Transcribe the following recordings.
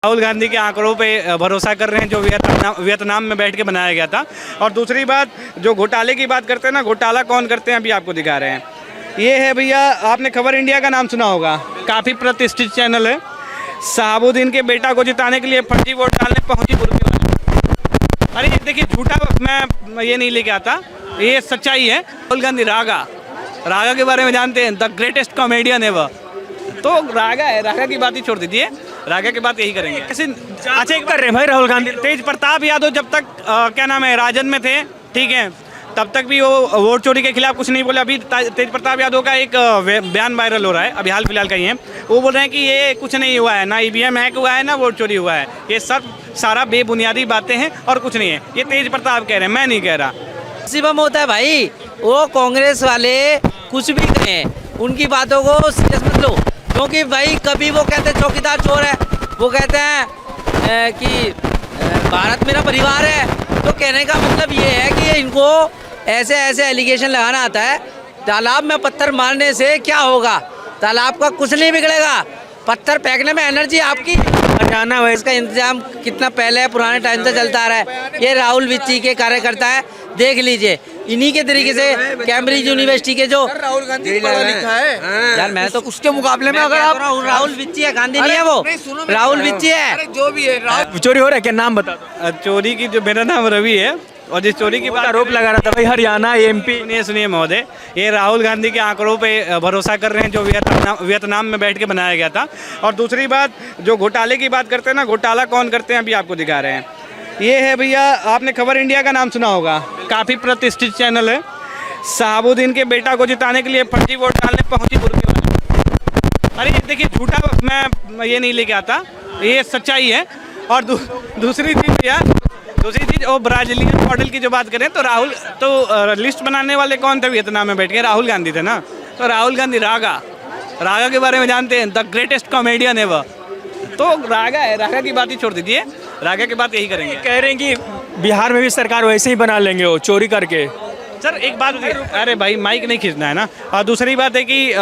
राहुल गांधी के आंकड़ों पे भरोसा कर रहे हैं जो वियतनाम में बैठ के बनाया गया था। और दूसरी बात, जो घोटाले की बात करते हैं ना, घोटाला कौन करते हैं अभी आपको दिखा रहे हैं। ये है भैया, आपने खबर इंडिया का नाम सुना होगा, काफ़ी प्रतिष्ठित चैनल है। शहाबुद्दीन के बेटा को जिताने के लिए फर्जी वोट डालने पहुंची बुर्की वाली। अरे देखिए, झूठा मैं ये नहीं लेके आता, ये सच्चाई है। राहुल गांधी रागा के बारे में जानते हैं, द ग्रेटेस्ट कॉमेडियन है वह। तो रागा है, रागा की बात ही छोड़ दीजिए, रागा की बात यही करेंगे। अच्छा, एक कर रहे हैं भाई राहुल गांधी। तेज प्रताप यादव जब तक क्या नाम है राजद में थे, ठीक है, तब तक भी वो वोट चोरी के खिलाफ कुछ नहीं बोले। अभी तेज प्रताप यादव का एक बयान वायरल हो रहा है, अभी हाल फिलहाल का ही है। वो बोल रहे हैं कि ये कुछ नहीं हुआ है, ना ईवीएम हैक हुआ है, ना वोट चोरी हुआ है, ये सब सारा बेबुनियादी बातें हैं और कुछ नहीं है। ये तेज प्रताप कह रहे हैं, मैं नहीं कह रहा। शिवम होता है भाई, वो कांग्रेस वाले कुछ भी कहें, उनकी बातों को सीरियस मत लो, क्योंकि भाई कभी वो कहते हैं चौकीदार चोर है, वो कहते हैं कि भारत मेरा परिवार है। तो कहने का मतलब ये है कि इनको ऐसे ऐसे एलिगेशन लगाना आता है। तालाब में पत्थर मारने से क्या होगा, तालाब का कुछ नहीं बिगड़ेगा, पत्थर फेंकने में एनर्जी आपकी हटाना है। इसका इंतजाम कितना पहले पुराने टाइम से चलता आ रहा है। ये राहुल विच्ची के कार्यकर्ता है, देख लीजिए, इन्हीं के तरीके से कैम्ब्रिज यूनिवर्सिटी के जो राहुल गांधी पढ़ा लिखा है यार, मैं तो उसके मुकाबले में अगर आप राहुल विच्ची है, गांधी नहीं है वो, राहुल विच्ची है। जो भी है चोरी हो रहा है, क्या नाम बता दो। चोरी की, जो मेरा नाम रवि है, और जिस चोरी की बात आरोप लगा रहा था भाई हरियाणा एमपी। सुनिए महोदय, ये राहुल गांधी के आंकड़ों पे भरोसा कर रहे हैं जो वियतनाम में बैठ के बनाया गया था। और दूसरी बात, जो घोटाले की बात करते हैं ना, घोटाला कौन करते हैं अभी आपको दिखा रहे हैं। ये है भैया, आपने खबर इंडिया का नाम सुना होगा, काफ़ी प्रतिष्ठित चैनल है। शहाबुद्दीन के बेटा को जिताने के लिए फर्जी वोट डालने पहुंची बुर्की वाली। अरे देखिए, झूठा मैं ये नहीं लेके आता, ये सच्चाई है। और दूसरी चीज़ भैया, दूसरी चीज़, वो ब्राज़ीलियन मॉडल की जो बात करें तो राहुल तो लिस्ट बनाने वाले कौन थे वियतनाम में बैठ के? राहुल गांधी थे ना। तो राहुल गांधी रागा के बारे में जानते हैं, द ग्रेटेस्ट कॉमेडियन है वह। तो रागा है, रागा की बात ही छोड़ दीजिए, रागा की बात यही करेंगे। कह रहे हैं कि बिहार में भी सरकार वैसे ही बना लेंगे वो चोरी करके। सर एक बात, अरे भाई माइक नहीं खींचना है ना। और दूसरी बात है कि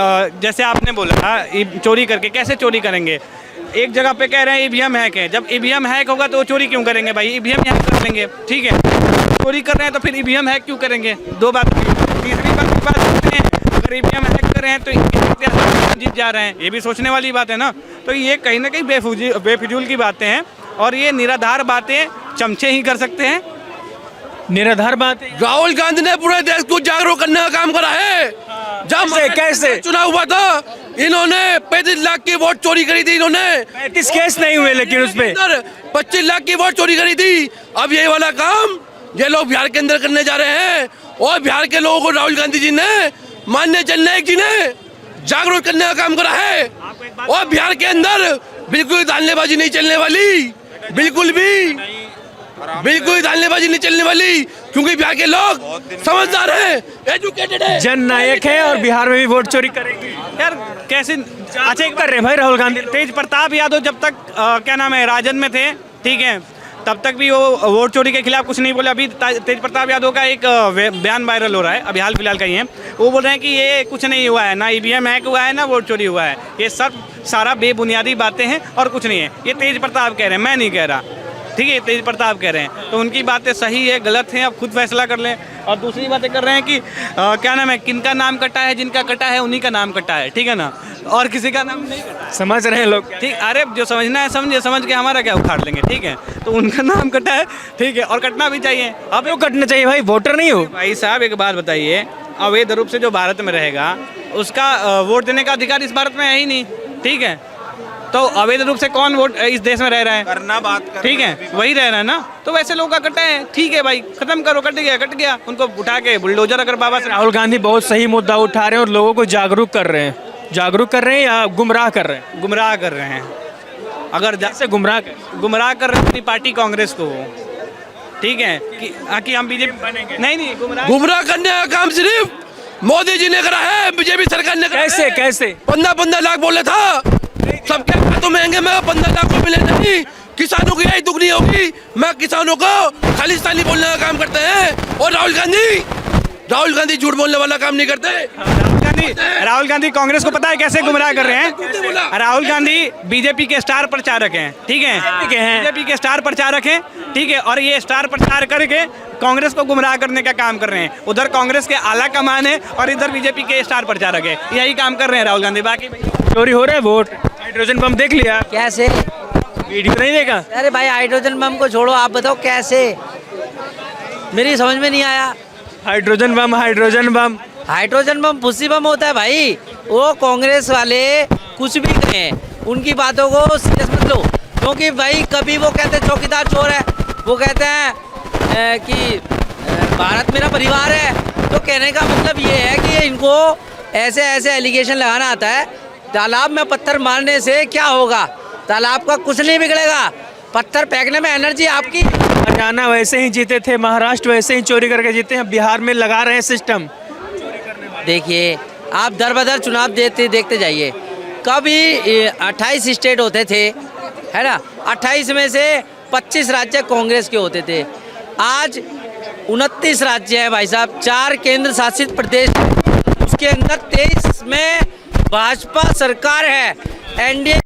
जैसे आपने बोला चोरी करके, कैसे चोरी करेंगे? एक जगह पे कह रहे हैं ईवीएम हैक है, जब ईवीएम हैक होगा तो वो चोरी क्यों करेंगे भाई? ईवीएम हैक कर लेंगे, ठीक है, चोरी कर रहे हैं तो फिर ईवीएम हैक क्यों करेंगे? दो बात। तीसरी बात की बात करते हैं, अगर ईवीएम हैक कर रहे हैं तो जीत जा रहे हैं, ये भी सोचने वाली बात है ना। तो ये कहीं ना कहीं बेफिजूल की बातें हैं, और ये निराधार बातें चमचे ही कर सकते हैं। निराधार बात। राहुल गांधी ने पूरे देश को जागरूक करने का काम करा है। जब कैसे चुनाव हुआ था, इन्होंने 35 लाख की वोट चोरी करी थी। इन्होंने 35 केस नहीं हुए, लेकिन उसपे 25 लाख की वोट चोरी करी थी। अब ये वाला काम ये लोग बिहार के अंदर करने जा रहे हैं, और बिहार के लोगों को राहुल गांधी जी ने, माननीय जननायक जी ने जागरूक करने का काम करा है। और बिहार के अंदर बिल्कुल धांधलीबाजी नहीं चलने वाली, बिल्कुल धांधलीबाजी नहीं चलने वाली, क्योंकि बिहार के लोग समझदार हैं, एजुकेटेड हैं, जननायक है, और बिहार में भी वोट चोरी करेंगे। यार कैसे? अच्छा, एक कर रहे हैं भाई राहुल गांधी। तेज प्रताप यादव जब तक क्या नाम है राजद में थे, ठीक है, तब तक भी वो वोट चोरी के खिलाफ कुछ नहीं बोले। अभी तेज प्रताप यादव का एक बयान वायरल हो रहा है, अभी हाल फिलहाल का ही है। वो बोल रहे हैं कि ये कुछ नहीं हुआ है, ना ईवीएम हैक हुआ है, ना वोट चोरी हुआ है, ये सब सारा बेबुनियादी बातें हैं और कुछ नहीं है। ये तेज प्रताप कह रहे हैं, मैं नहीं कह रहा, ठीक है, तेज प्रताप कह रहे हैं। तो उनकी बातें सही है गलत हैं, अब खुद फैसला कर लें। और दूसरी बातें कर रहे हैं कि क्या नाम है, किनका नाम कटा है, जिनका कटा है उन्हीं का नाम कटा है, ठीक है ना, और किसी का नाम नहीं कटा। समझ रहे हैं लोग, ठीक। अरे जो समझना है समझिए, समझ के हमारा क्या उखाड़ लेंगे, ठीक है। तो उनका नाम कटा है, ठीक है, और कटना भी चाहिए। अब क्यों कटना चाहिए भाई? वोटर नहीं हो भाई साहब, एक बात बताइए, अवैध रूप से जो भारत में रहेगा उसका वोट देने का अधिकार इस भारत में है ही नहीं, ठीक है। तो अवैध रूप से कौन वोट इस देश में रह रहा है? करना बात कर, ठीक है, वही रह रहा है ना। तो वैसे लोगों का कटा है, ठीक है भाई, खत्म करो, कट गया, उनको उठा के बुलडोजर अगर बाबा से। राहुल गांधी बहुत सही मुद्दा उठा रहे हैं और लोगों को जागरूक कर रहे हैं या गुमराह कर रहे हैं? गुमराह कर रहे हैं। अगर जैसे गुमराह कर रहे हैं अपनी पार्टी कांग्रेस को, ठीक है, कि हम बीजेपी बनेंगे। नहीं, गुमराह करने का काम सिर्फ मोदी जी ने करा है, बीजेपी सरकार ने करा है। कैसे 15 लाख बोले था, सबके खातों में आएंगे, मैं 15 लाख को मिले नहीं। किसानों की यही दुगनी होगी। मैं किसानों को खालिस्तानी बोलने का काम करते हैं, और राहुल गांधी झूठ बोलने वाला काम नहीं करते। राहुल गांधी कांग्रेस को पता है कैसे गुमराह कर रहे हैं? राहुल गांधी बीजेपी के स्टार प्रचारक हैं, ठीक है, बीजेपी के स्टार प्रचारक हैं, ठीक है, और ये स्टार प्रचार करके कांग्रेस को गुमराह करने का काम कर रहे हैं। उधर कांग्रेस के आला कमान है और इधर बीजेपी के स्टार प्रचारक है, यही काम कर रहे हैं राहुल गांधी। बाकी चोरी हो रहा है वोट, हाइड्रोजन बम देख लिया, कैसे? वीडियो नहीं देखा? अरे भाई हाइड्रोजन बम को छोड़ो, आप बताओ कैसे, मेरी समझ में नहीं आया। Hydrogen bomb, hydrogen bomb, hydrogen bomb फुस्सी बम होता है भाई। वो कांग्रेस वाले कुछ भी कहें, उनकी बातों को सीरियस मत लो, क्योंकि भाई कभी वो कहते हैं चौकीदार चोर है, वो कहते हैं कि भारत मेरा परिवार है। तो कहने का मतलब ये है कि इनको ऐसे ऐसे एलिगेशन लगाना आता है। तालाब में पत्थर मारने से क्या होगा? तालाब का कुछ नहीं बिगड़ेगा, पत्थर फेंकने में एनर्जी आपकी। हरियाणा वैसे ही जीते थे, महाराष्ट्र वैसे ही चोरी करके जीते हैं, बिहार में लगा रहे हैं सिस्टम। देखिए, आप दर बदर चुनाव देखते जाइए। कभी 28 स्टेट होते थे, है ना, 28 में से 25 राज्य कांग्रेस के होते थे। आज 29 राज्य है भाई साहब, 4 केंद्र शासित प्रदेश, उसके अंदर 23 में भाजपा सरकार है, एनडीए।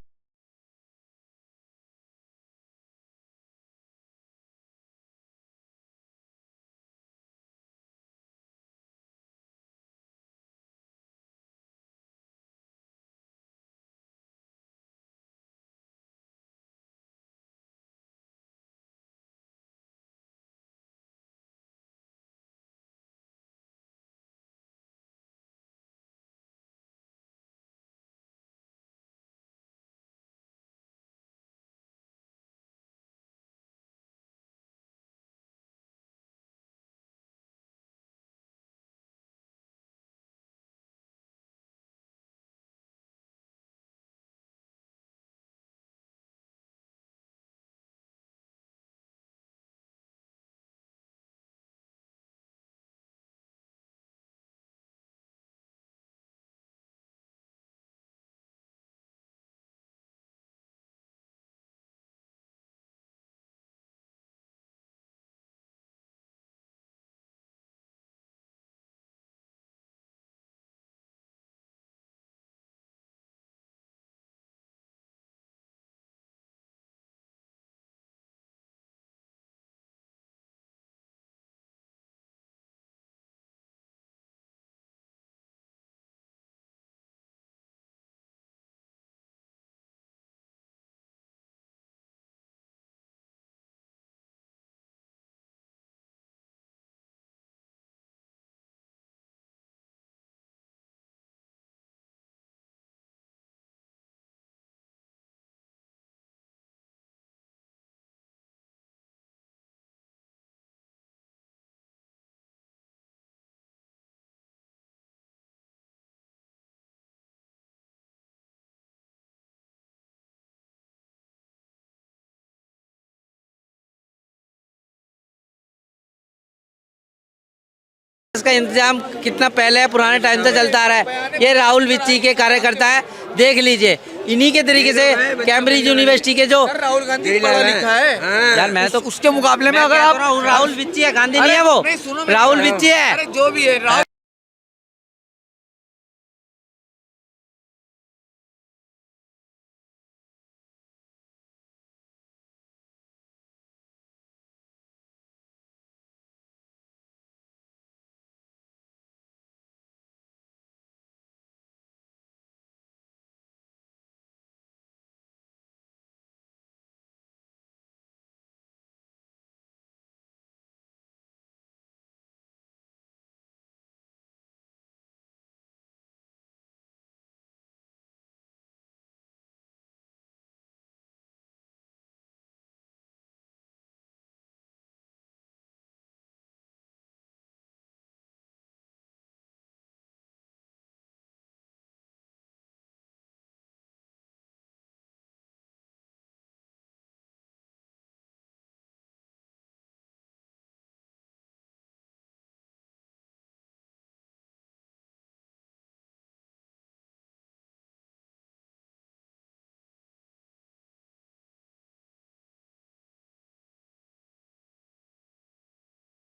इसका इंतजाम कितना पहले पुराने टाइम से चलता आ रहा है। ये राहुल विच्ची के कार्यकर्ता है, देख लीजिए, इन्हीं के तरीके से कैम्ब्रिज यूनिवर्सिटी के जो राहुल गांधी पढ़ा लिखा है यार, मैं तो उसके मुकाबले में अगर आप राहुल विच्ची है, गांधी नहीं है वो, राहुल विच्ची है। जो भी है